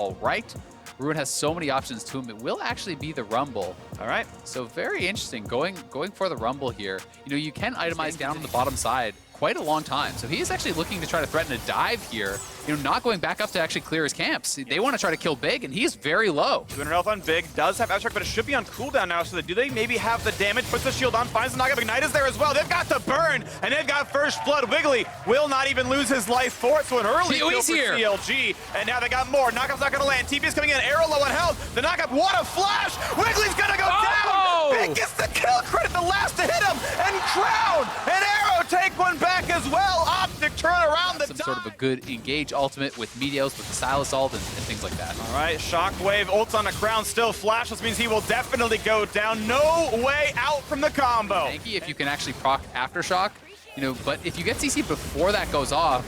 all right. Ruin has so many options to him. It will actually be the Rumble. All right. So very interesting, going for the Rumble here. You know, you can itemize down on the bottom side quite a long time. So he is actually looking to try to threaten a dive here. You know, not going back up to actually clear his camps. They want to try to kill Big, and he's very low. 200 health on Big, does have abstract, but it should be on cooldown now. So do they maybe have the damage? Puts the shield on, finds the knockup. Ignite is there as well. They've got the burn, and they've got first blood. Wiggly will not even lose his life for it. So an early kill for CLG, and now they got more. Knockup's not going to land. TP's coming in. Arrow low on health. The knockup, what a flash! Wiggly's going to go down. Big gets the kill. Credit the last to hit him, and Crown and Arrow take one back as well. Optic turn around the some sort of a good engage ultimate with Meteos, with the Silas ult and things like that. All right, Shockwave ults on a Crown, still flashless, means he will definitely go down. No way out from the combo. Tanky if you can actually proc Aftershock, you know, but if you get CC before that goes off,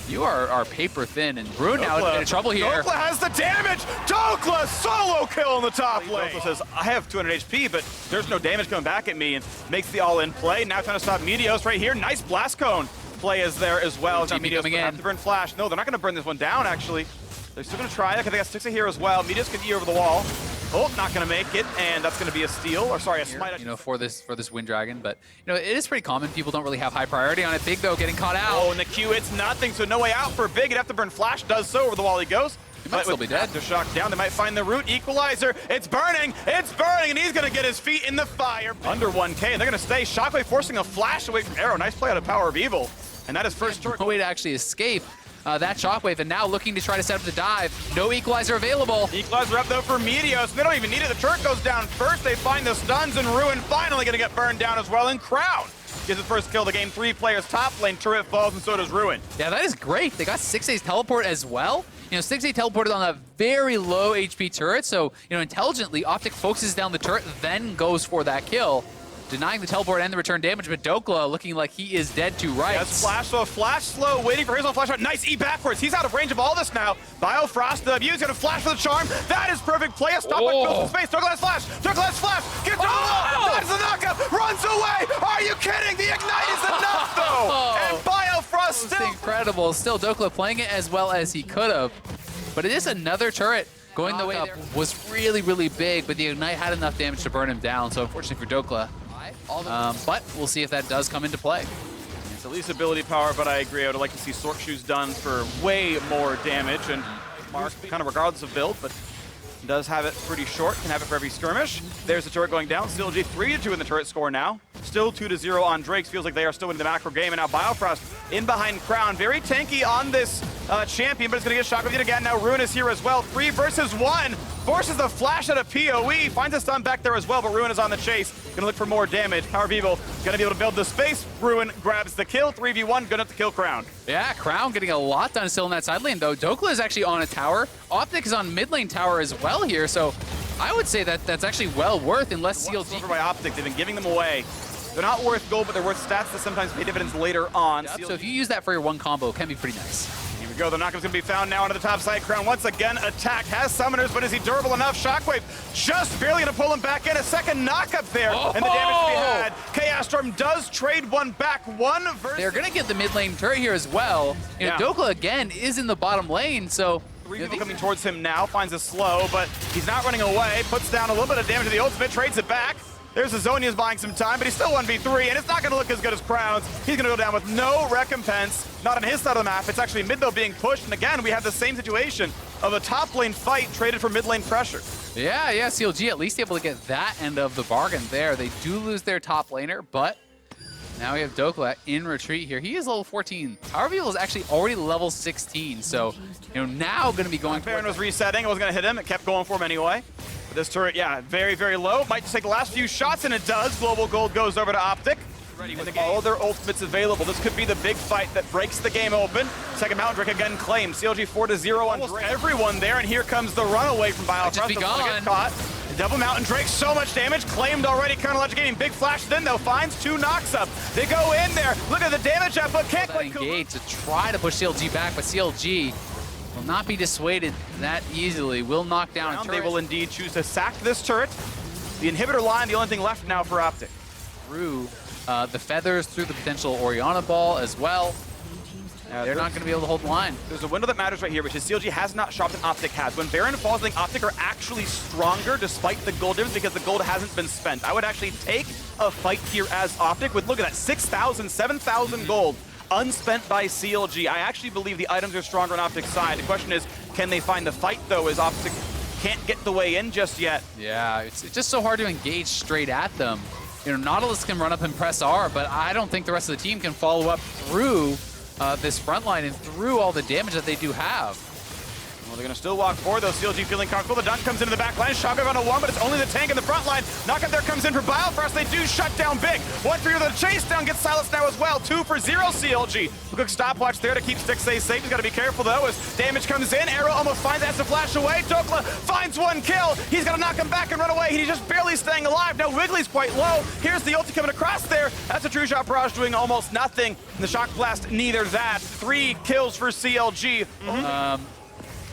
you are paper thin, and Ruin now is in trouble here. Dokla has the damage! Dokla solo kill in the top lane! Dokla says, I have 200 HP, but there's no damage coming back at me, and makes the all-in play. Now trying to stop Meteos right here. Nice blast cone play is there as well. Meteos coming in. Have to burn flash. No, they're not going to burn this one down, actually. They're still going to try it, because they got Stixa here as well. Meteos can E over the wall. Oh, not going to make it, and that's going to be a steal, or sorry, a smite. You know, for this Wind Dragon, but you know, it is pretty common. People don't really have high priority on it. Big though, getting caught out. Oh, and the Q, it's nothing, so no way out for Big. He'd have to burn flash, does so over the wall he goes. He might still be dead. To shock down, they might find the root equalizer. It's burning, and he's going to get his feet in the fire. Under 1K, and they're going to stay. Shockwave forcing a flash away from Arrow. Nice play out of Power of Evil, and that is first turret. No way to actually escape that Shockwave, and now looking to try to set up the dive. No equalizer available. Equalizer up though for Meteos. They don't even need it. The turret goes down first. They find the stuns, and Ruin finally going to get burned down as well. And Crown gets his first kill of the game. 3 players top lane. Turret falls, and so does Ruin. Yeah, that is great. They got 6A's teleport as well. You know, 6A teleported on a very low HP turret, so, you know, intelligently, Optic focuses down the turret, then goes for that kill, denying the teleport and the return damage, but Dokla looking like he is dead to rights. Yes, flash slow, flash slow, waiting for his own flash shot. Nice E backwards. He's out of range of all this now. Biofrost, the View's gonna flash for the charm. That is perfect play. A stop by fills in space. Dokla has flash. Dokla has flash. Gets dodges the knockup. Runs away. Are you kidding? The ignite is enough though. And Biofrost still incredible. Still Dokla playing it as well as he could have. But it is another turret going the way there. Was really, really big, but the ignite had enough damage to burn him down. So unfortunately for Dokla. But we'll see if that does come into play. It's at least ability power, but I agree. I would like to see Sword Shoes done for way more damage. And Mark, kind of regardless of build, but does have it pretty short, can have it for every skirmish. There's the turret going down. CLG 3-2 in the turret score now. Still 2-0 on Drakes. Feels like they are still winning the macro game. And now Biofrost in behind Crown. Very tanky on this champion, but it's going to get Shockwave yet again. Now Ruin is here as well. 3 versus 1. Forces the flash out of PoE. Finds a stun back there as well, but Ruin is on the chase. Going to look for more damage. Power of Evil going to be able to build the space. Ruin grabs the kill. 3v1. Going to kill Crown. Yeah, Crown getting a lot done still in that side lane, though. Dokla is actually on a tower. Optic is on mid lane tower as well here, so I would say that that's actually well worth, unless CLG... Over by Optic. They've been giving them away. They're not worth gold, but they're worth stats that sometimes pay dividends later on. Yep, so if you use that for your one combo, it can be pretty nice. Here we go. The knockup's going to be found now onto the top side. Crown once again attack. Has summoners, but is he durable enough? Shockwave just barely going to pull him back in. A second knockup there, and the damage to be had. Chaos Storm does trade one back. They're going to get the mid lane turret here as well. You know, Dokla again is in the bottom lane, so... 3 people coming towards him now. Finds a slow, but he's not running away. Puts down a little bit of damage to the ultimate. Trades it back. There's Azonia's buying some time, but he's still 1v3, and it's not going to look as good as Crown's. He's going to go down with no recompense. Not on his side of the map. It's actually mid, though, being pushed. And again, we have the same situation of a top lane fight traded for mid lane pressure. Yeah, CLG at least able to get that end of the bargain there. They do lose their top laner, but now we have Dokla in retreat here. He is level 14. Power of Evil is actually already level 16, so you know, now going to be going. Baron was resetting. It wasn't going to hit him. It kept going for him anyway. But this turret, yeah, very, very low. Might just take the last few shots, and it does. Global Gold goes over to Optic. Ready with all their ultimates available. This could be the big fight that breaks the game open. Second Mountain Drake again claimed. CLG 4-0 on Drake. Everyone there, and here comes the runaway from Biofrost. Just be gone. Caught. Double Mountain Drake, so much damage. Claimed already. Chronologic getting big flash. Then though finds 2 knocks up. They go in there. Look at the damage output. Can't quite engage to try to push CLG back, but CLG will not be dissuaded that easily. Will knock down a turret. They will indeed choose to sack this turret. The inhibitor line, the only thing left now for Optic. Through the feathers, through the potential Orianna ball as well. they're not going to be able to hold the line. There's a window that matters right here, which is CLG has not shopped and Optic has. When Baron falls, I think Optic are actually stronger despite the gold difference because the gold hasn't been spent. I would actually take a fight here as Optic with, look at that, 6,000, 7,000 gold unspent by CLG. I actually believe the items are stronger on Optic's side. The question is, can they find the fight, though, as Optic can't get the way in just yet? Yeah, it's just so hard to engage straight at them. You know, Nautilus can run up and press R, but I don't think the rest of the team can follow up through this front line and through all the damage that they do have. Well, they're going to still walk forward, though. CLG feeling comfortable. The dunk comes into the back line. Shotgun on a one, but it's only the tank in the front line. Knockup there comes in for Biofrost. They do shut down big. 1-3 the chase down gets silenced now as well. 2-0 CLG. A quick stopwatch there to keep Stixxay safe. He's got to be careful, though, as damage comes in. Arrow almost finds it, has to flash away. Dokla finds one kill. He's got to knock him back and run away. He's just barely staying alive. Now Wiggly's quite low. Here's the ulti coming across there. That's a true shot barrage doing almost nothing. And the shock blast, neither that. 3 kills for CLG.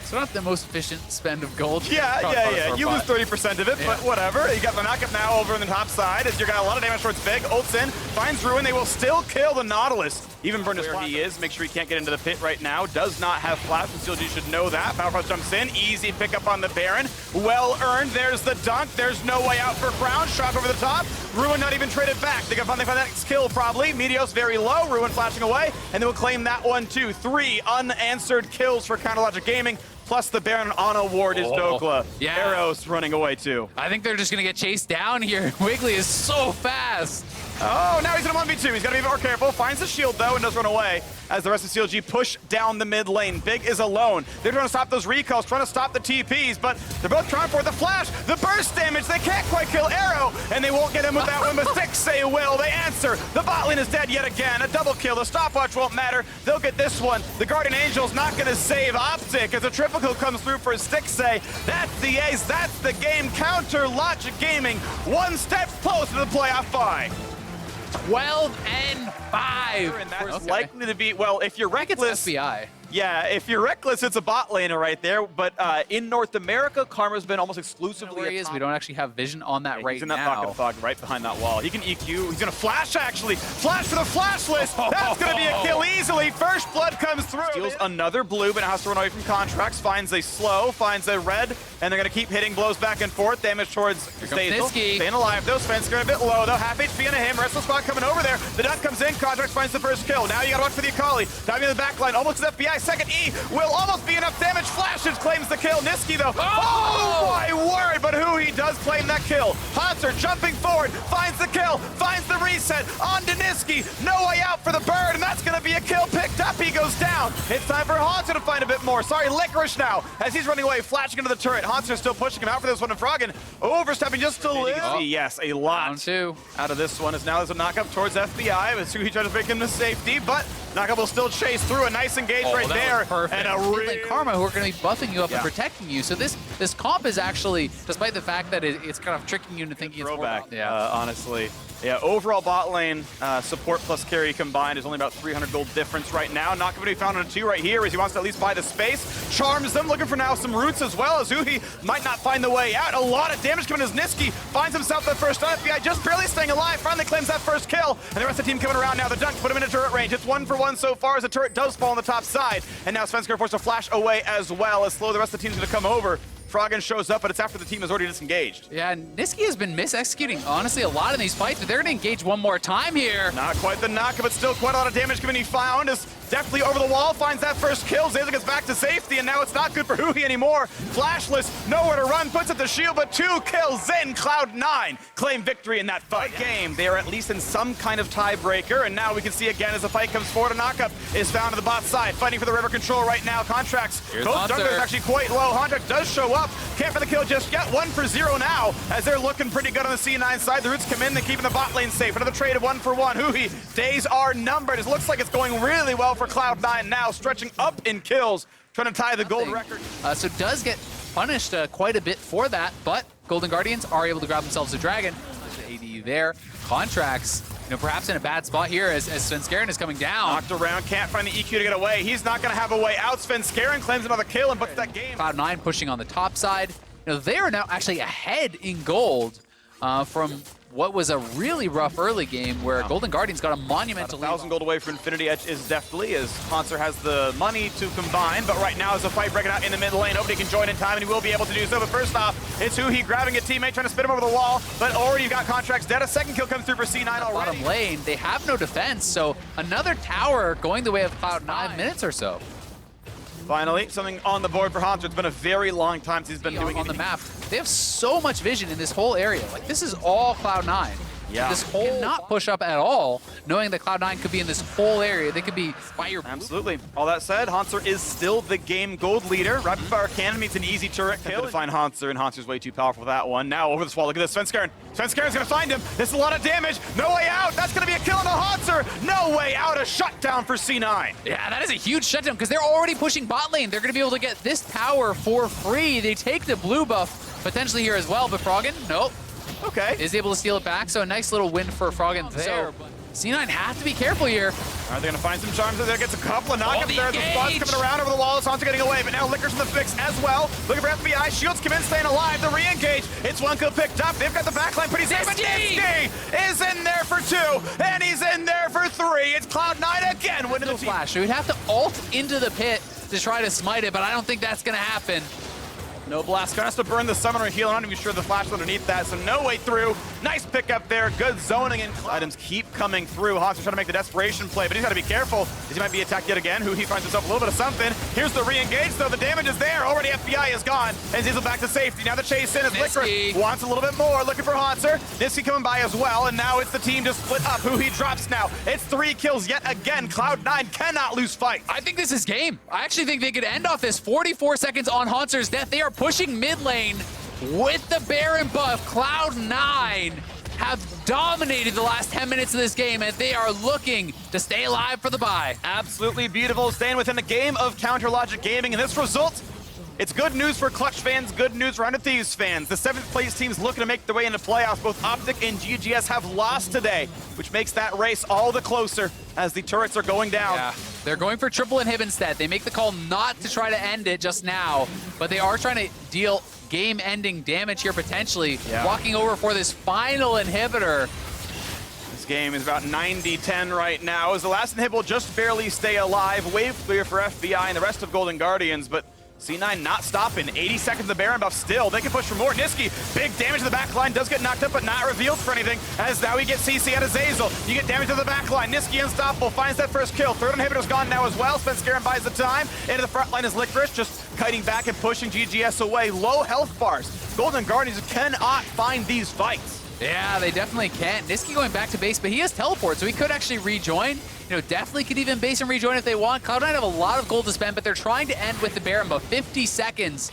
So not the most efficient spend of gold. Yeah. You lose 30% of it, but whatever. You got the knockup now over on the top side as you got a lot of damage towards Big. Ults in, finds Ruin. They will still kill the Nautilus. Even burned where he is. Make sure he can't get into the pit right now. Does not have flash, and CLG should know that. Powerhouse jumps in. Easy pickup on the Baron. Well earned. There's the dunk. There's no way out for Crown. Shock over the top. Ruin not even traded back. They find the next kill probably. Meteos very low. Ruin flashing away, and they will claim that one too. 3 unanswered kills for KazaLoLL Gaming. Plus the Baron on a ward is Dokla. Yeah. Arrows running away too. I think they're just going to get chased down here. Wiggly is so fast. Oh, now he's in a 1v2. He's got to be more careful. Finds the shield, though, and does run away as the rest of CLG push down the mid lane. Big is alone. They're trying to stop those recalls, trying to stop the TPs, but they're both trying for the flash, the burst damage. They can't quite kill Arrow, and they won't get him with that one, but Stixxay will. They answer. The bot lane is dead yet again. A double kill. The stopwatch won't matter. They'll get this one. The Guardian Angel's not going to save Optic as a triple kill comes through for Stixxay. That's the ace. That's the game. KazaLoLL Gaming one step closer to the playoff bye. 12-5. And that's likely to be, well, if you're reckless. FBI. Yeah, if you're reckless, it's a bot laner right there. But in North America, Karma's been almost exclusively Where he is, we don't actually have vision on that right he's in now. that pocket of fog right behind that wall. He can EQ. He's going to flash, actually. Flash for the flashless. That's going to be a kill easily. First blood comes through. Steals another blue, but now has to run away from contracts. Finds a slow, finds a red, and they're going to keep hitting blows back and forth. Damage towards Stazel. Staying alive, though. Svensker a bit low, though. Half HP into him. Restless spot coming over there. The dunk comes in. Contracts finds the first kill. Now you got to watch for the Akali. Diving in the back line. Almost to the FBI. Second E will almost be enough damage. Flashes claims the kill. Niski, though. Oh my word, but who he does claim that kill. Haunter jumping forward, finds the kill, finds the reset on to Niski. No way out for the bird, and that's going to be a kill picked up. He goes down. It's time for Haunter to find a bit more. Sorry, Licorice now, as he's running away, flashing into the turret. Haunter still pushing him out for this one, and Froggen overstepping just to live. Yes, a lot Round 2 out of this one, as now there's a knockup towards FBI. He tries to break him to safety, but knockup will still chase through. A nice engage right there. Perfect. And a like Karma, who are going to be buffing you up and protecting you. So this comp is actually, despite the fact that it's kind of tricking you into thinking it's throwback. Honestly. Yeah, overall bot lane support plus carry combined is only about 300 gold difference right now. Knockup he found on a 2 right here as he wants to at least buy the space. Charms them, looking for now some roots as well as Uhi might not find the way out. A lot of damage coming as Niski finds himself the first on. FBI just barely staying alive, finally claims that first kill. And the rest of the team coming around now. The dunk put him into turret range. It's 1-for-1 so far as the turret does fall on the top side. And now Svensker forced to flash away as well as slow the rest of the team's going to come over. Froggen shows up, but it's after the team is already disengaged. Yeah, Niski has been mis-executing, honestly, a lot in these fights, but they're going to engage one more time here. Not quite the knock, but still quite a lot of damage coming. He found is definitely over the wall, finds that first kill. Zaza gets back to safety, and now it's not good for Huhi anymore. Flashless, nowhere to run, puts up the shield, but 2 kills in. Cloud9 claim victory in that fight. Game, they are at least in some kind of tiebreaker, and now we can see again as the fight comes forward, a knockup is found to the bot side, fighting for the river control right now. Contracts, both junglers actually quite low. Contract does show up, can't for the kill just yet. 1-for-0 now, as they're looking pretty good on the C9 side. The roots come in, they're keeping the bot lane safe. Another trade of 1-for-1. Huhi, days are numbered. It looks like it's going really well for Cloud9 now, stretching up in kills, trying to tie the gold record. So does get punished quite a bit for that, but Golden Guardians are able to grab themselves a dragon. There's the AD there. Contracts, perhaps in a bad spot here as Svenskeren is coming down. Knocked around, can't find the EQ to get away. He's not going to have a way out. Svenskeren claims another kill and puts that game. Cloud9 pushing on the top side. They are now actually ahead in gold. from what was a really rough early game where Golden Guardians got a monumental lead. 1,000 gold away from Infinity Edge is deftly, as Hanser has the money to combine, but right now there's a fight breaking out in the mid lane. Nobody can join in time, and he will be able to do so. But first off, it's Huhi grabbing a teammate, trying to spin him over the wall, but already got Contracts dead. A second kill comes through for C9 already. Bottom lane, they have no defense, so another tower going the way of Cloud9. 9 minutes or so. Finally, something on the board for Hanser. It's been a very long time since he's been doing on the map. They have so much vision in this whole area. Like, this is all Cloud9. Yeah. This whole not push up at all, knowing that Cloud9 could be in this whole area. They could be by your... Absolutely. All that said, Hanser is still the game gold leader. Rapid fire cannon means an easy turret kill. To find Hanser, and Hanser's way too powerful for that one. Now over the wall, look at this, Svenskeren. Svenskeren's gonna find him. This is a lot of damage. No way out. That's gonna be a kill on the Hanser. No way out. A shutdown for C9. Yeah, that is a huge shutdown because they're already pushing bot lane. They're gonna be able to get this tower for free. They take the blue buff potentially here as well, but Froggen, nope. Okay. Is able to steal it back, so a nice little win for Froggen there. So C9 has to be careful here. Are they going to find some charms? There gets a couple of knockouts there. The engage. Spawns coming around over the wall. Hanser getting away, but now Licker's in the fix as well. Looking for FBI. Shields come in, staying alive. The re-engage. It's one kill picked up. They've got the backline pretty safe. Niski is in there for 2, and he's in there for 3. It's Cloud9 again winning the flash. So he'd have to ult into the pit to try to smite it, but I don't think that's going to happen. No blast. Gonna have to burn the summoner heal. I'm not even sure the flash is underneath that, so no way through. Nice pickup there. Good zoning, and items keep coming through. Hanser trying to make the desperation play, but he's got to be careful as he might be attacked yet again. He finds himself a little bit of something. Here's the re-engage, though. The damage is there. Already FBI is gone, and Ziesel back to safety. Now the chase in as Licker wants a little bit more. Looking for Hanser. Niski coming by as well, and now it's the team to split up. He drops now. It's 3 kills yet again. Cloud9 cannot lose fight. I think this is game. I actually think they could end off this. 44 seconds on Hanser's death. They are pushing mid lane with the Baron buff. Cloud9 have dominated the last 10 minutes of this game, and they are looking to stay alive for the bye. Absolutely beautiful, staying within the game of Counter Logic Gaming, and this result, it's good news for Clutch fans, good news for Under Thieves fans. The 7th place team's looking to make their way into playoffs. Both Optic and GGS have lost today, which makes that race all the closer as the turrets are going down. Yeah, they're going for triple inhib instead. They make the call not to try to end it just now, but they are trying to deal game-ending damage here potentially. Yeah. Walking over for this final inhibitor. This game is about 90-10 right now, as the last inhib will just barely stay alive. Wave clear for FBI and the rest of Golden Guardians, but C9 not stopping. 80 seconds of Baron buff still. They can push for more. Niski, big damage to the back line. Does get knocked up, but not revealed for anything. As now we get CC out of Zazel. You get damage to the back line. Niski unstoppable. Finds that first kill. Third inhibitor's gone now as well. Svenskeren buys the time. Into the front line is Licorice, just kiting back and pushing GGS away. Low health bars. Golden Guardians cannot find these fights. Yeah, they definitely can't. Niski going back to base, but he has teleport, so he could actually rejoin. You know, definitely could even base and rejoin if they want. Cloud9 have a lot of gold to spend, but they're trying to end with the Baron buff. 50 seconds.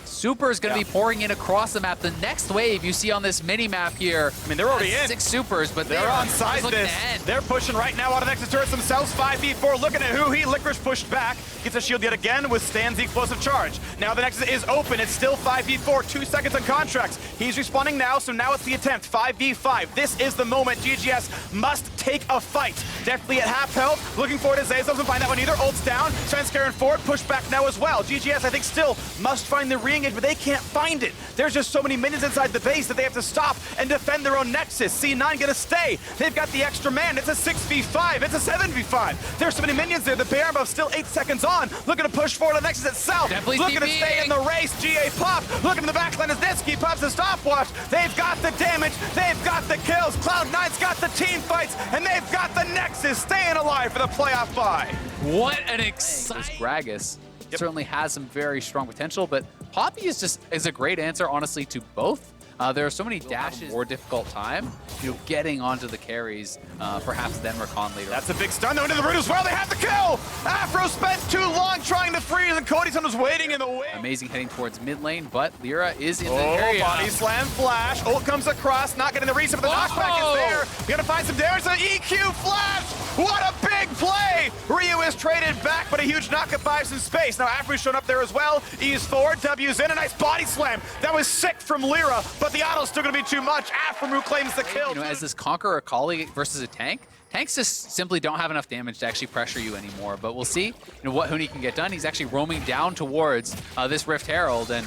Super is going to be pouring in across the map. The next wave you see on this mini-map here. I mean, they're already in. 6 supers, but they're on side this. They're pushing right now out of Nexus turrets themselves. 5v4, looking at Huhi. Licorice pushed back. Gets a shield yet again, withstands the explosive charge. Now the Nexus is open. It's still 5v4, 2 seconds on contracts. He's respawning now, so now it's the attempt. 5v5. This is the moment. GGS must take a fight. Definitely at half health. Looking forward to Zazel. Doesn't find that one either. Ult's down. Svenskeren forward. Push back now as well. GGS, I think, still must find the re-engage, but they can't find it. There's just so many minions inside the base that they have to stop and defend their own Nexus. C9 gonna stay. They've got the extra man. It's a 6v5. It's a 7v5. There's so many minions there. The Baron buff still 8 seconds on. Looking to push forward the Nexus itself. Definitely looking to stay in the race. GA pop. Looking in the backline as Niski pops the stopwatch. They've got the damage. They've got the kills. Cloud9's got the team fights, and they've got the Nexus staying alive for the playoff bye. What an exciting... Gragas certainly has some very strong potential, but Poppy is a great answer, honestly, to both. There are so many dashes, more difficult time, getting onto the carries, perhaps then Rakan later. That's a big stun, though, into the root as well. They have the kill! Afro spent too long trying to freeze, and Codyson was waiting in the wing. Amazing heading towards mid lane, but Lyra is in the Oh, area. body slam flash. Ult comes across, not getting the reset, but the knockback is there. You gotta find some damage. The EQ flash! What a big play! Ryu is traded back, but a huge knockup buys some space. Now Afro's shown up there as well. E's forward, W's in, a nice body slam. That was sick from Lyra, but the auto's still gonna be too much. Afro claims the kill. As this Conqueror Akali versus a tank, tanks just simply don't have enough damage to actually pressure you anymore. But we'll see what Huni can get done. He's actually roaming down towards this Rift Herald and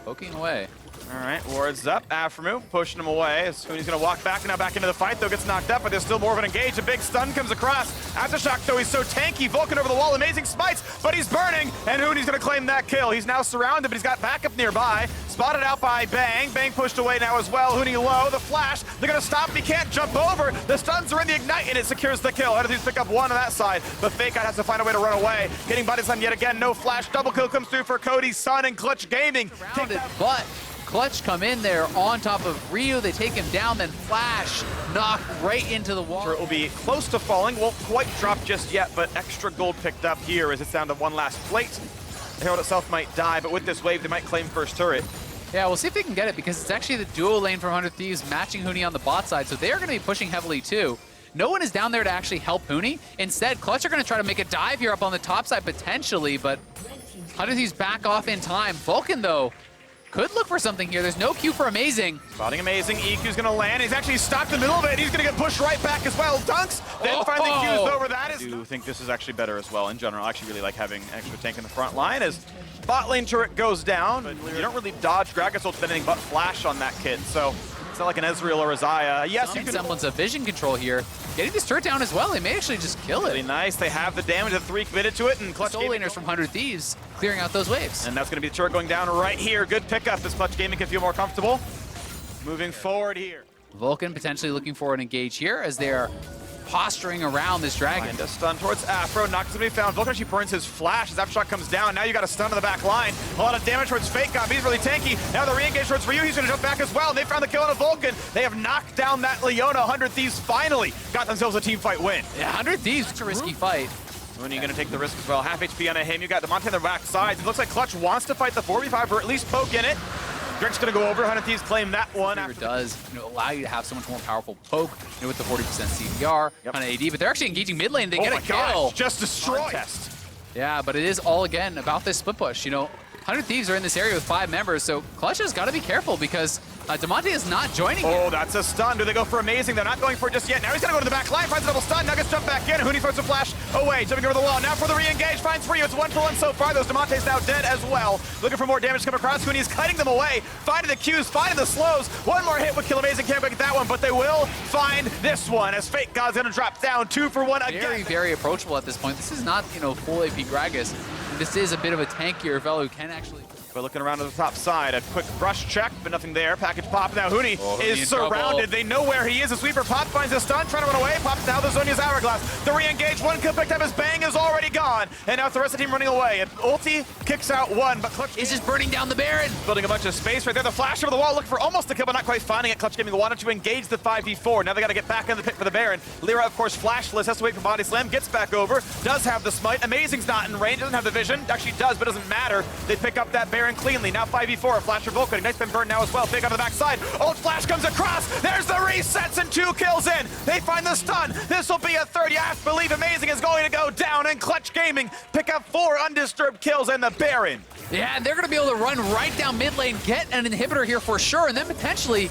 poking away. All right, wards up. Afremu pushing him away. As Huni's going to walk back, now back into the fight, though gets knocked up, but there's still more of an engage. A big stun comes across. Aftershock, though, he's so tanky. Vulcan over the wall, amazing smites, but he's burning, and Huni's going to claim that kill. He's now surrounded, but he's got backup nearby. Spotted out by Bang. Bang pushed away now as well. Huni low, the flash. They're going to stop him. He can't jump over. The stuns are in the ignite, and it secures the kill. How does he pick up one on that side? But Fakeout has to find a way to run away. Getting body slam yet again. No flash. Double kill comes through for Cody's son and Clutch Gaming. But Clutch come in there on top of Ryu. They take him down, then Flash knocked right into the wall. It will be close to falling. Won't quite drop just yet, but extra gold picked up here as it's down to one last plate. The Herald itself might die, but with this wave, they might claim first turret. Yeah, we'll see if they can get it because it's actually the duo lane from 100 Thieves matching Huni on the bot side, so they're going to be pushing heavily too. No one is down there to actually help Huni. Instead, Clutch are going to try to make a dive here up on the top side potentially, but 100 Thieves back off in time. Vulcan, though, could look for something here. There's no Q for Amazing. Spotting Amazing. EQ's going to land. He's actually stopped in the middle of it. He's going to get pushed right back as well. Dunks. Then finally Q's over. That is... I do think this is actually better as well in general. I actually really like having extra tank in the front line as bot lane turret goes down. But you don't really dodge Gragas ult anything but flash on that kid. So it's not like an Ezreal or a Xayah. Yes, you can... Really nice. They have the damage. The 3 committed to it. And Clutch Soul Laners from 100 Thieves clearing out those waves. And that's going to be the turret going down right here. Good pickup as Clutch Gaming can feel more comfortable. Moving forward here. Vulcan potentially looking for an engage here as they are posturing around this dragon. And a stun towards Afro. Not going to be found. Vulcan actually burns his flash as Aftershock comes down. Now you got a stun on the back line. A lot of damage towards Fakeout. He's really tanky. Now the re-engage towards Ryu. He's going to jump back as well. And they found the kill on a Vulcan. They have knocked down that Leona. 100 Thieves finally got themselves a team fight win. Yeah, 100 Thieves. It's a risky fight. When you're going to take the risk as well. Half HP on him. You got Demonte on the back side. It looks like Clutch wants to fight the 4v5 or at least poke in it. Drake's going to go over. 100 Thieves claim that one. It does allow you to have so much more powerful poke with the 40% CDR on AD, but they're actually engaging mid lane. They get a kill. Just destroyed. Yeah, but it is all again about this split push. 100 Thieves are in this area with 5 members, so Clutch has got to be careful because Demonte is not joining Oh, that's a stun. Do they go for Amazing? They're not going for it just yet. Now he's going to go to the back line, finds a double stun. Nuggets jump back in. Huni throws a flash away, jumping over the wall. Now for the re-engage, finds Ryu. It's 1-for-1 so far. Those Demonte's now dead as well. Looking for more damage to come across. Huni is cutting them away, finding the Qs, finding the slows. One more hit would kill Amazing. Can't get that one, but they will find this one as Fake God's going to drop down 2-for-1 again. Very, very approachable at this point. This is not, full AP Gragas. This is a bit of a tankier fellow who can actually... But looking around to the top side, a quick brush check, but nothing there. Package pop. Now Huni is surrounded. They know where he is. A sweeper pop finds a stun, trying to run away. Pops now the Zhonya's Hourglass. The re-engage, one kill picked up as Bang is already gone. And now it's the rest of the team running away. And ulti kicks out one, but Clutch is just burning down the Baron. Building a bunch of space right there. The flash over the wall, looking for almost a kill, but not quite finding it. Clutch Gaming wanted to engage the 5v4. Now they got to get back in the pit for the Baron. Lyra, of course, flashless, has to wait for body slam, gets back over, does have the smite. Amazing's not in range, doesn't have the vision. Actually does, but doesn't matter. They pick up that Baron cleanly. Now 5v4, a flash for Vulcan. Ignite's been burned now as well. Fake on the backside. Ult flash comes across. There's the resets and 2 kills in. They find the stun. This will be a third. You have to believe Amazing is going to go down, and Clutch Gaming pick up 4 undisturbed kills and the Baron. Yeah, and they're going to be able to run right down mid lane, get an inhibitor here for sure, and then potentially,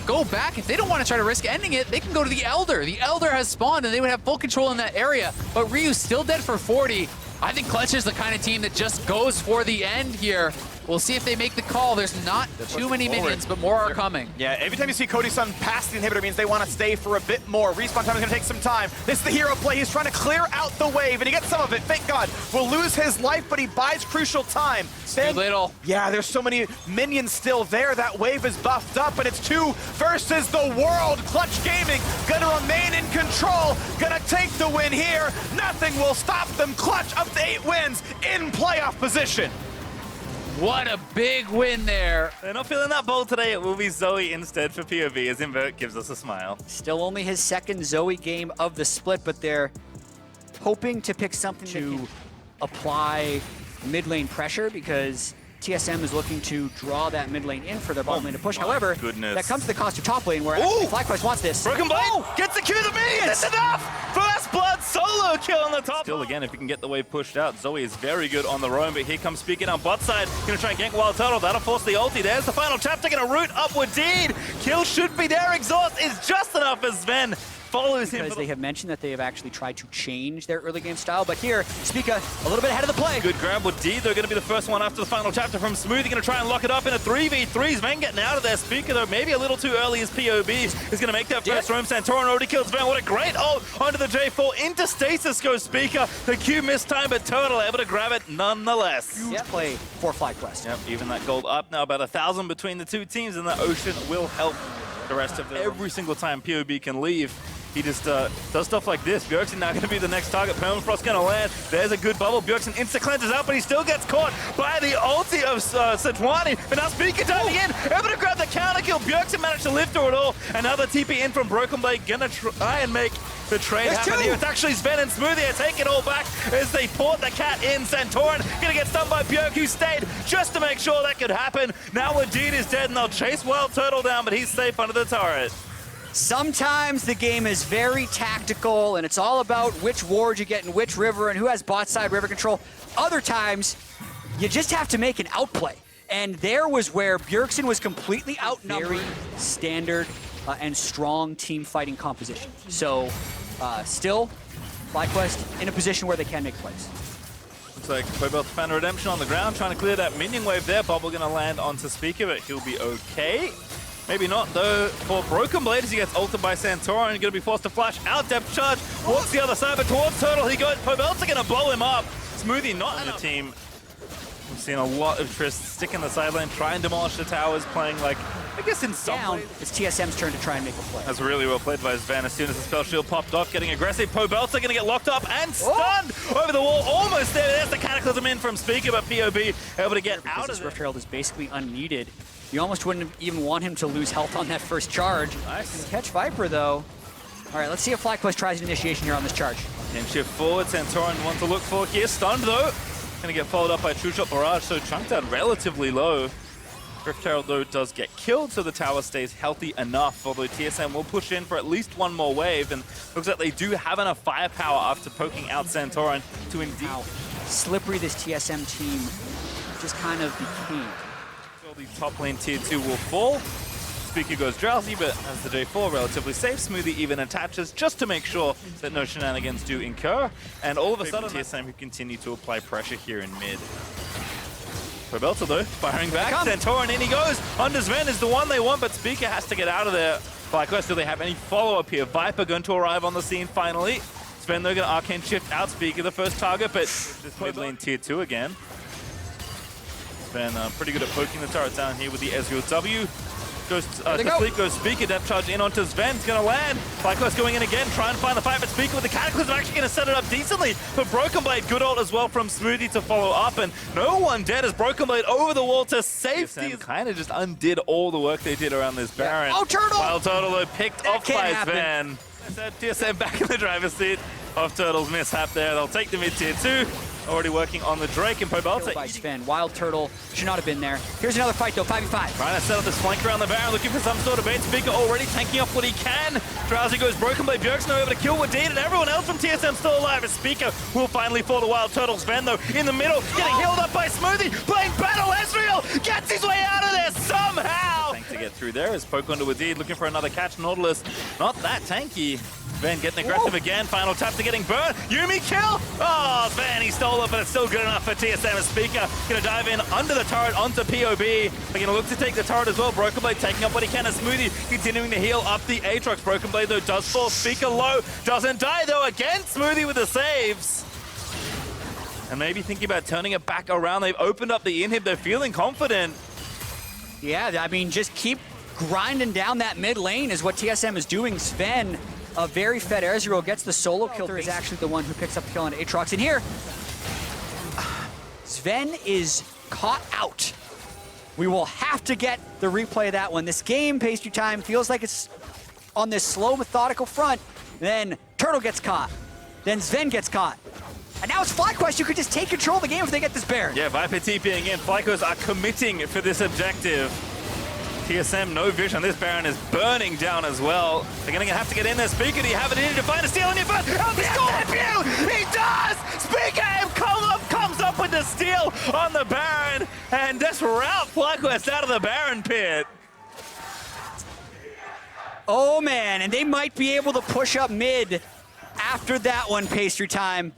go back. If they don't want to try to risk ending it, they can go to the Elder. The Elder has spawned, and they would have full control in that area, but Ryu's still dead for 40. I think Clutch is the kind of team that just goes for the end here. We'll see if they make the call. There's not too many minions, but more are coming. Yeah, every time you see Cody's son pass the inhibitor means they want to stay for a bit more. Respawn time is going to take some time. This is the hero play. He's trying to clear out the wave, and he gets some of it. Thank God. Will lose his life, but he buys crucial time. Too little. Yeah, there's so many minions still there. That wave is buffed up, and it's 2 versus the world. Clutch Gaming going to remain in control. Going to take the win here. Nothing will stop them. Clutch up to 8 wins in playoff position. What a big win there. They're not feeling that bold today. It will be Zoe instead for POV as Invert gives us a smile. Still only his second Zoe game of the split, but they're hoping to pick something to apply mid lane pressure because TSM is looking to draw that mid lane in for their bottom lane to push. However, that comes to the cost of top lane where FlyQuest wants this. Broken Blade gets the Q to me. That's enough. First blood solo kill on the top. Still, again, if we can get the wave pushed out, Zoe is very good on the roam, but here comes Speaking on bot side. Gonna try and gank Wild Turtle. That'll force the ulti. There's the final chapter. Gonna root upward deed. Kill should be there. Exhaust is just enough as Sven follows him. Because they have mentioned that they have actually tried to change their early game style. But here, Spica a little bit ahead of the play. Good grab with D. They're going to be the first one after the final chapter from Smoothie. Going to try and lock it up in a 3v3. Sven getting out of there. Spica, though, maybe a little too early as POB is going to make that first roam. Santorin already killed Sven. What a great ult onto the J4. Into stasis goes Spica. The Q missed time, but Turtle able to grab it nonetheless. Huge play for FlyQuest. Yep, even that gold up now, about 1,000 between the two teams, and the Ocean will help the rest of them. Every single time POB can leave, he just does stuff like this. Bjergsen now going to be the next target. Permafrost going to land. There's a good bubble. Bjergsen insta-cleanses out, but he still gets caught by the ulti of Sejuani. But now Spica diving in, able to grab the counter kill. Bjergsen managed to live through it all. Another TP in from Broken Blade, going to try and make the trade happen here. It's actually Sven and Smoothie take it all back as they port the cat in. Santorin going to get stunned by Bjerg, who stayed just to make sure that could happen. Now Wadid is dead, and they'll chase Wild Turtle down, but he's safe under the turret. Sometimes the game is very tactical, and it's all about which ward you get in which river and who has bot side river control. Other times, you just have to make an outplay. And there was where Bjergsen was completely outnumbered. Very standard and strong team fighting composition. So, still, FlyQuest in a position where they can make plays. Looks like Pobelt found a redemption on the ground, trying to clear that minion wave there. Bubble going to land onto Spica, but he'll be okay. Maybe not, though, for Broken Blade as he gets ulted by Santorin. Going to be forced to flash out, depth charge, walks the other side, but towards Turtle he goes. Pobelt's going to blow him up. Smoothie not in the team. We've seen a lot of Trist stick in the side lane, try and demolish the towers, playing like, I guess in some Down, way. it's TSM's turn to try and make a play. That's really well played by Sven as soon as the spell shield popped off, getting aggressive. Pobelts are going to get locked up and stunned over the wall. Almost there. There's the Cataclysm in from Speaker, but POB able to get out of this it. Rift Herald is basically unneeded. You almost wouldn't even want him to lose health on that first charge. Nice. Can catch Viper, though. All right, let's see if FlyQuest tries an initiation here on this charge. And shift forward. Santorin wants to look for here. Stunned, though. Going to get followed up by True Shot Barrage, so chunked out relatively low. Rift Herald, though, does get killed, so the tower stays healthy enough, although TSM will push in for at least one more wave, and looks like they do have enough firepower after poking out Santorin to indeed... How slippery this TSM team just kind of became. So the top lane tier 2 will fall. Speaker goes drowsy, but as the J4 relatively safe, Smoothie even attaches just to make sure that no shenanigans do incur. And all of a sudden, TSM who continue to apply pressure here in mid. Pobelta though, firing back. Santorin in he goes. Under Sven is the one they want, but Speaker has to get out of there. FlyQuest, do they have any follow-up here? Viper going to arrive on the scene finally. Sven though going to arcane shift out Speaker, the first target, but just mid lane tier 2 again. Sven pretty good at poking the turret down here with the Ezreal W. Goes to sleep, goes Speaker, depth charge in onto Sven, it's going to land. FlyQuest going in again, trying to find the fight, but Speaker with the Cataclysm actually going to set it up decently. But Broken Blade, good ult as well from Smoothie to follow up, and no one dead as Broken Blade over the wall to safety. Kind of just undid all the work they did around this Baron. Oh, Turtle! Wild Turtle though picked off by Sven. TSM back in the driver's seat of Turtle's mishap there. They'll take the mid tier 2. Already working on the Drake, and Pobelta by Sven. Wild Turtle should not have been there. Here's another fight though, 5v5. Trying to set up this flank around the Baron, looking for some sort of bait. Speaker already tanking off what he can. Drowsy goes Broken Blade, Bjergsen able to kill Wadid, and everyone else from TSM still alive. As Speaker will finally fall to Wild Turtle. Sven though, in the middle, getting healed up by Smoothie, playing battle. Ezreal gets his way out of there somehow. Tank to get through there as poke onto Wadid, looking for another catch. Nautilus, not that tanky. Sven getting aggressive again, final tap to getting burned. Yuumi kill! Oh, Sven, he stole it, but it's still good enough for TSM. As Speaker gonna dive in under the turret onto POB. They're gonna look to take the turret as well. Broken Blade taking up what he can as Smoothie continuing to heal up the Aatrox. Broken Blade though does fall. Speaker low, doesn't die though. Again, Smoothie with the saves. And maybe thinking about turning it back around. They've opened up the inhib, they're feeling confident. Yeah, I mean, just keep grinding down that mid lane is what TSM is doing. Sven, a very fed Ezreal, gets the solo kill. Is actually the one who picks up the kill on Aatrox. And here, Sven is caught out. We will have to get the replay of that one. This game, pastry time, feels like it's on this slow, methodical front. Then Turtle gets caught. Then Sven gets caught. And now it's FlyQuest. You could just take control of the game if they get this Baron. Yeah, Viper TPing in. FlyQuest are committing for this objective. TSM, no vision. This Baron is burning down as well. They're going to have to get in there. Speaker, do you have it in to find a steal on your first? Oh, the Scorpion! He does! Speaker comes up with the steal on the Baron and just rout FlyQuest out of the Baron pit. Oh man, and they might be able to push up mid after that one, Pastry Time.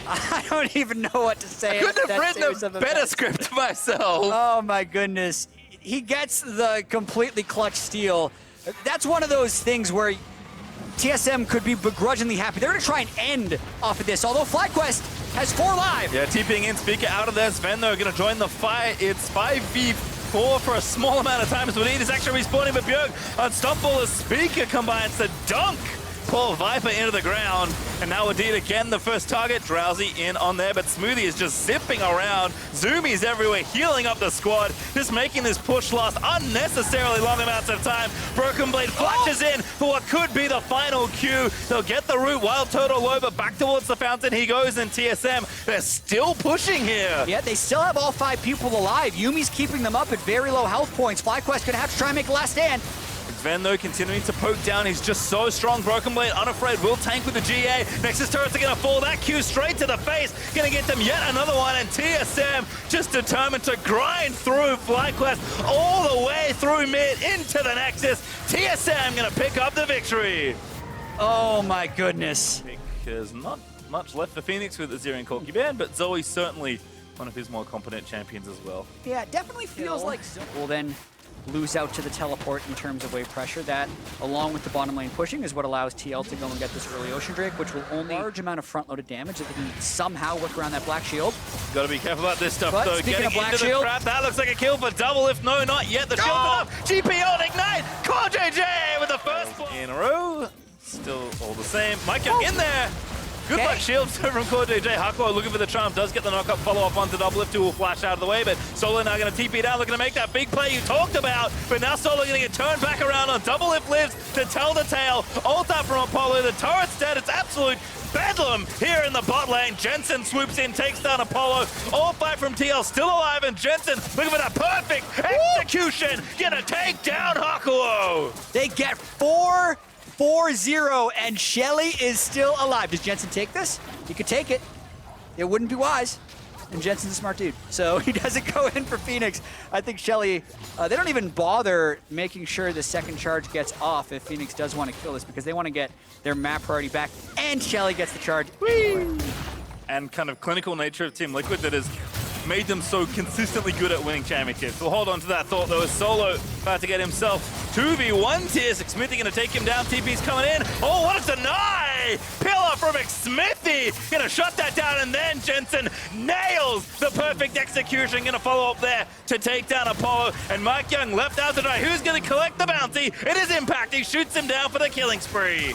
I don't even know what to say. I couldn't have written a better script myself. Oh my goodness. He gets the completely clutch steal. That's one of those things where TSM could be begrudgingly happy. They're going to try and end off of this, although FlyQuest has 4 live. Yeah, TPing in, Speaker out of there. Sven, though, going to join the fight. It's 5v4 for a small amount of time. Swedeed is actually respawning, but Björk unstoppable as Speaker combines the dunk. Pull Viper into the ground, and now Wadid again, the first target. Drowsy in on there, but Smoothie is just zipping around. Zoomies everywhere, healing up the squad, just making this push last unnecessarily long amounts of time. Broken Blade flashes in for what could be the final Q. They'll get the root while Total low, but back towards the fountain he goes, and TSM, they're still pushing here. Yeah, they still have all 5 people alive. Yumi's keeping them up at very low health points. FlyQuest gonna have to try and make a last stand. Sven, though, continuing to poke down. He's just so strong. Broken Blade, unafraid, will tank with the GA. Nexus turrets are going to fall. That Q straight to the face. Going to get them yet another one. And TSM just determined to grind through FlyQuest all the way through mid into the Nexus. TSM going to pick up the victory. Oh my goodness. There's not much left for Phoenix with Aziri and Corky banned, but Zoe's certainly one of his more competent champions as well. Yeah, it definitely feels like Zoe will then lose out to the teleport in terms of wave pressure. That, along with the bottom lane pushing, is what allows TL to go and get this early Ocean Drake, which will only large amount of front-loaded damage that they can somehow work around that Black Shield. Got to be careful about this stuff, But though. speaking Getting of Black into Shield, the trap, that looks like a kill for Double Lift. No, not yet. The shield's enough. GP on Ignite. Core JJ with the first one in a row. Still all the same. Mike Young in there. Good luck shields from Core JJ. Hakuo looking for the charm, does get the knock-up follow-up onto Double Lift, who will flash out of the way, but Solo now going to TP down, looking to make that big play you talked about, but now Solo going to get turned back around on Double Lift lives to tell the tale. Ult up from Apollo, the turret's dead, it's absolute bedlam here in the bot lane. Jensen swoops in, takes down Apollo. All 5 from TL still alive, and Jensen looking for that perfect execution, gonna take down Hakuo. They get 4-0, and Shelly is still alive. Does Jensen take this? He could take it. It wouldn't be wise. And Jensen's a smart dude, so he doesn't go in for Phoenix. I think Shelly, they don't even bother making sure the second charge gets off if Phoenix does want to kill this, because they want to get their map priority back, and Shelly gets the charge. Anyway. And kind of clinical nature of Team Liquid that has made them so consistently good at winning championships. We'll hold on to that thought, though, as Solo about to get himself 2v1 tier. Smithy going to take him down. TP's coming in. Oh, what a deny! Pillar from Smithy. Going to shut that down, and then Jensen nails the perfect execution. Going to follow up there to take down Apollo. And Mike Young left out to dry. Who's going to collect the bounty? It is Impact. He shoots him down for the killing spree.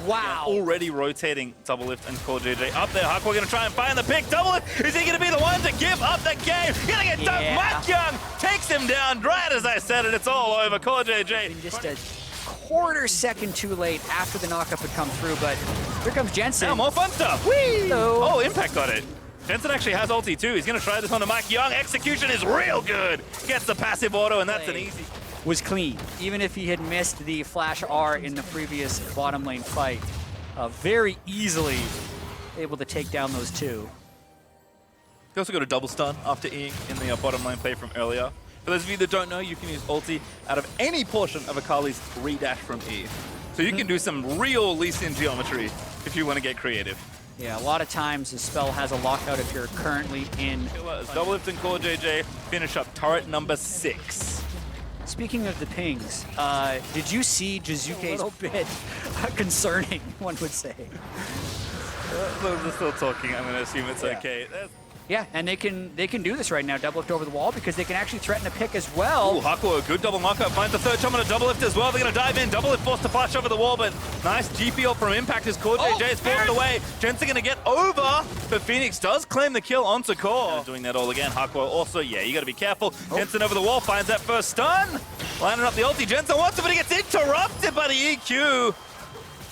Wow. Yeah, already rotating Double Lift and Core JJ up there. Hakuo going to try and find the pick. Double Lift, is he going to be the one to give up the game? Going to get dunked. Mike Young takes him down right as I said it. It's all over. Core JJ. Just a quarter second too late after the knockup had come through, but here comes Jensen. Now more fun stuff. Whee! Oh, Impact got it. Jensen actually has ulti too. He's going to try this on to Mike Young. Execution is real good. Gets the passive auto, and that's an easy. Was clean, even if he had missed the flash R in the previous bottom lane fight. Very easily able to take down those 2. He also got a double stun after Eing in the bottom lane play from earlier. For those of you that don't know, you can use ulti out of any portion of Akali's redash from E. So you can do some real Lee Sin geometry if you want to get creative. Yeah, a lot of times the spell has a lockout if you're currently in. Double Lift and Core JJ finish up turret number 6. Speaking of the pings, did you see Jizuke's? A little bit concerning, one would say. They're still talking. I'm going to assume it's okay. Yeah, and they can do this right now. Double Lift over the wall, because they can actually threaten a pick as well. Ooh, Hakuo, a good double knockup. Finds the third jump on a Double Lift as well. They're going to dive in. Double Lift forced to flash over the wall, but nice GP ult from Impact as Core JJ is forced away. Jensen going to get over, but Phoenix does claim the kill onto Core. Doing that all again. Hakuo also, yeah, you got to be careful. Jensen over the wall, finds that first stun. Lining up the ulti. Jensen wants it, but he gets interrupted by the EQ.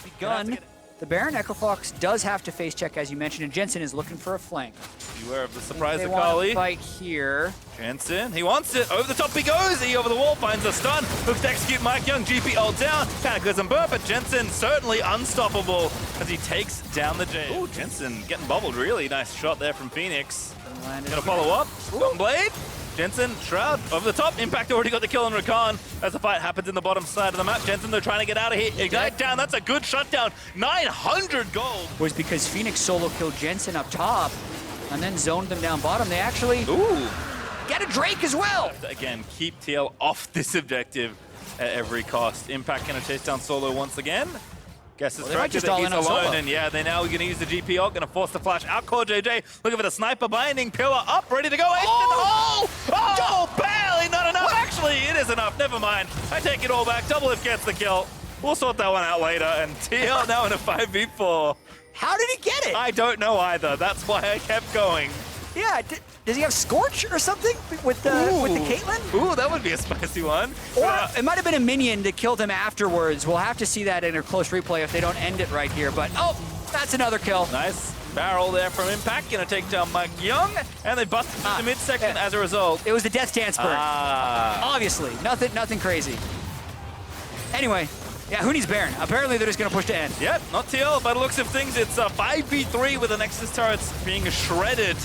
Begun. The Baron Echo Fox does have to face check, as you mentioned, and Jensen is looking for a flank. Beware of the surprise They want to Akali. fight here. Jensen, he wants it. Over the top he goes. He over the wall, finds a stun. Looks to execute Mike Young. GP ult down. Kind of goes and burp, but Jensen certainly unstoppable as he takes down the J. Ooh, Jensen getting bubbled. Really nice shot there from Phoenix. Gonna follow up. Broken Blade. Jensen, Shroud, over the top. Impact already got the kill on Rakan as the fight happens in the bottom side of the map. Jensen, though, trying to get out of here. Ignite down, that's a good shutdown. 900 gold. Was because Phoenix solo killed Jensen up top and then zoned them down bottom. They actually get a Drake as well. Again, keep TL off this objective at every cost. Impact gonna chase down Solo once again. Guess it's They might just all in on alone, Solo. and yeah, they're now gonna use the GP ult, gonna force the flash out. Core JJ looking for the sniper binding, pillar up, ready to go. Ace in the hole! Oh, barely, not enough. Actually, it is enough. Never mind. I take it all back. Double if gets the kill. We'll sort that one out later. And TL now in a 5v4. How did he get it? I don't know either. That's why I kept going. Yeah, does he have Scorch or something with the Caitlyn? Ooh, that would be a spicy one. Or it might have been a minion that killed him afterwards. We'll have to see that in a close replay if they don't end it right here. But, oh, that's another kill. Nice barrel there from Impact. Gonna take down Mike Young. And they busted through the midsection as a result. It was the Death Dance burn. Obviously, nothing crazy. Anyway, yeah, who needs Baron? Apparently they're just gonna push to end. Yep, not TL. By the looks of things, it's a 5v3 with the Nexus turrets being shredded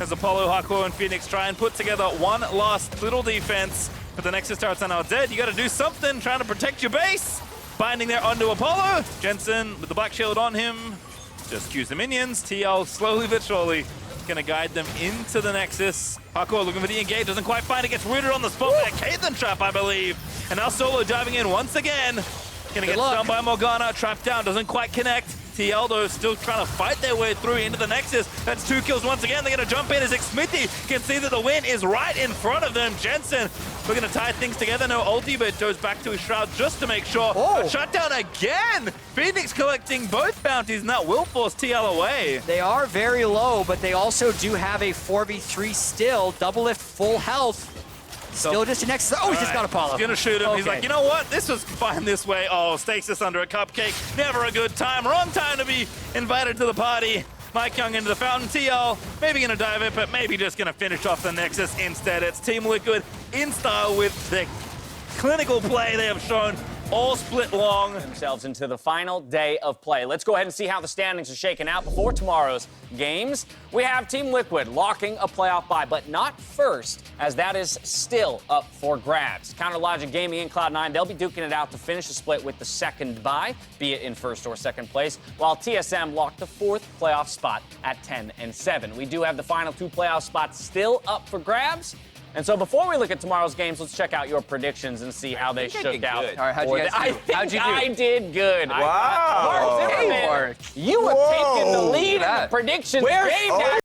as Apollo, Haku, and Phoenix try and put together one last little defense. But the Nexus turrets are now dead. You gotta do something, trying to protect your base. Binding there onto Apollo. Jensen with the black shield on him. Just cues the minions. TL slowly but surely gonna guide them into the Nexus. Haku looking for the engage, doesn't quite find it, gets rooted on the spot by a Caitlyn trap, I believe. And now Solo diving in once again. Gonna get stunned by Morgana, trapped down, doesn't quite connect. TL, though, still trying to fight their way through into the Nexus. That's 2 kills once again. They're going to jump in as Smithy can see that the win is right in front of them. Jensen, we're going to tie things together. No ulti, but goes back to his Shroud just to make sure. Oh. Shutdown again! Phoenix collecting both bounties, and that will force TL away. They are very low, but they also do have a 4v3 still. Double lift, full health. Still just a Nexus. Oh, he's just got Apollo. He's gonna shoot him. Okay. He's like, you know what? This was fine this way. Oh, Stasis under a cupcake. Never a good time. Wrong time to be invited to the party. Mike Young into the fountain. TL maybe gonna dive it, but maybe just gonna finish off the Nexus instead. It's Team Liquid in style with the clinical play they have shown all split long. Themselves into the final day of play. Let's go ahead and see how the standings are shaken out before tomorrow's games. We have Team Liquid locking a playoff bye, but not first, as that is still up for grabs. Counter Logic Gaming and Cloud9, they'll be duking it out to finish the split with the second bye, be it in first or second place, while TSM locked the 4th playoff spot at 10-7. We do have the final 2 playoff spots still up for grabs. And so before we look at tomorrow's games, let's check out your predictions and see how they shook out. All right, how'd you guys do? I think I did good. Wow. Mark Zimmerman, you have taken the lead in the predictions game, guys.